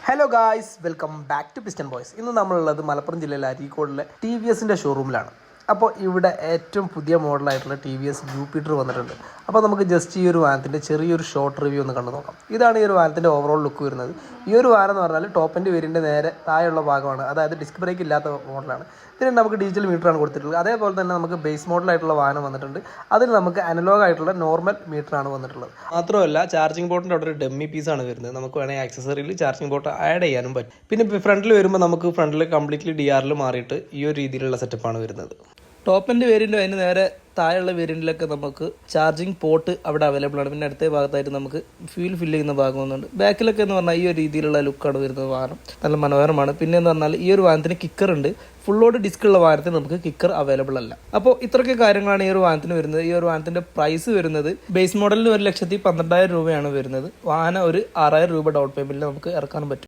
Hello guys, welcome back to piston boys. ഇന്ന് നമ്മളുള്ളത് മലപ്പുറം ജില്ലയിലെ അരീക്കോടിലെ ടി വി എസിൻ്റെ ഷോറൂമിലാണ്. അപ്പോൾ ഇവിടെ ഏറ്റവും പുതിയ മോഡലായിട്ടുള്ള ടി വി എസ് ജൂപ്പിറ്റർ വന്നിട്ടുണ്ട്. അപ്പോൾ നമുക്ക് ജസ്റ്റ് ഈ ഒരു വാഹനത്തിൻ്റെ ചെറിയൊരു ഷോർട്ട് റിവ്യൂ ഒന്ന് കണ്ടു നോക്കാം. ഇതാണ് ഈ ഒരു വാഹനത്തിൻ്റെ ഓവറോൾ ലുക്ക് വരുന്നത്. ഈ ഒരു വാഹനം എന്ന് പറഞ്ഞാൽ ടോപ്പ് എൻഡ് വേരിയൻ്റെ നേരെ താഴെയുള്ള ഭാഗമാണ്, അതായത് ഡിസ്ക് ബ്രേക്ക് ഇല്ലാത്ത മോഡലാണ്. ഇതിന് നമുക്ക് ഡിജിറ്റൽ മീറ്ററാണ് കൊടുത്തിട്ടുള്ളത്. അതേപോലെ തന്നെ നമുക്ക് ബേസ് മോഡലായിട്ടുള്ള വാഹനം വന്നിട്ടുണ്ട്. അതിന് നമുക്ക് അനലോഗ് ആയിട്ടുള്ള നോർമൽ മീറ്ററാണ് വന്നിട്ടുള്ളത്. മാത്രമല്ല ചാർജിങ് പോർട്ടിൻ്റെ അവിടെ ഒരു ഡമ്മി പീസാണ് വരുന്നത്. നമുക്ക് വേണമെങ്കിൽ ആക്സസറിയിൽ ചാർജിങ് പോർട്ട് ആഡ് ചെയ്യാനും പറ്റും. പിന്നെ ഫ്രണ്ടിൽ വരുമ്പോൾ നമുക്ക് ഫ്രണ്ടിൽ കംപ്ലീറ്റ്ലി DRL മാറിയിട്ട് ഈ ഒരു രീതിയിലുള്ള സെറ്റപ്പാണ് വരുന്നത്. ടോപ്പ് എൻഡ് വേരിയൻറ്റും അതിന് നേരെ താഴെയുള്ള വേരിയൻറ്റിലൊക്കെ നമുക്ക് ചാർജിങ് പോർട്ട് അവിടെ അവൈലബിൾ ആണ്. പിന്നെ അടുത്ത ഭാഗത്തായിട്ട് നമുക്ക് ഫ്യൂൽ ഫില്ല് ചെയ്യുന്ന ഭാഗം വന്നുണ്ട്. ബാക്കിലൊക്കെ എന്ന് പറഞ്ഞാൽ ഈ ഒരു രീതിയിലുള്ള ലുക്കാണ് വരുന്നത്. വാഹനം നല്ല മനോഹരമാണ്. പിന്നെ എന്ന് പറഞ്ഞാൽ ഈ ഒരു വാഹനത്തിന് കിക്കർ ഉണ്ട്. ഫുൾ ലോഡ് ഡിസ്ക് ഉള്ള വാഹനത്തിന് നമുക്ക് കിക്കർ അവൈലബിൾ അല്ല. അപ്പോൾ ഇത്രയൊക്കെ കാര്യങ്ങളാണ് ഈ ഒരു വാഹനത്തിന് വരുന്നത്. ഈ ഒരു വാഹനത്തിന്റെ പ്രൈസ് വരുന്നത് ബേസ് മോഡലിന് 1,12,000 രൂപയാണ് വരുന്നത്. വാഹനം ഒരു 6,000 രൂപ ഡൗൺ പേയ്മെന്റിൽ നമുക്ക് ഇറക്കാനും പറ്റും.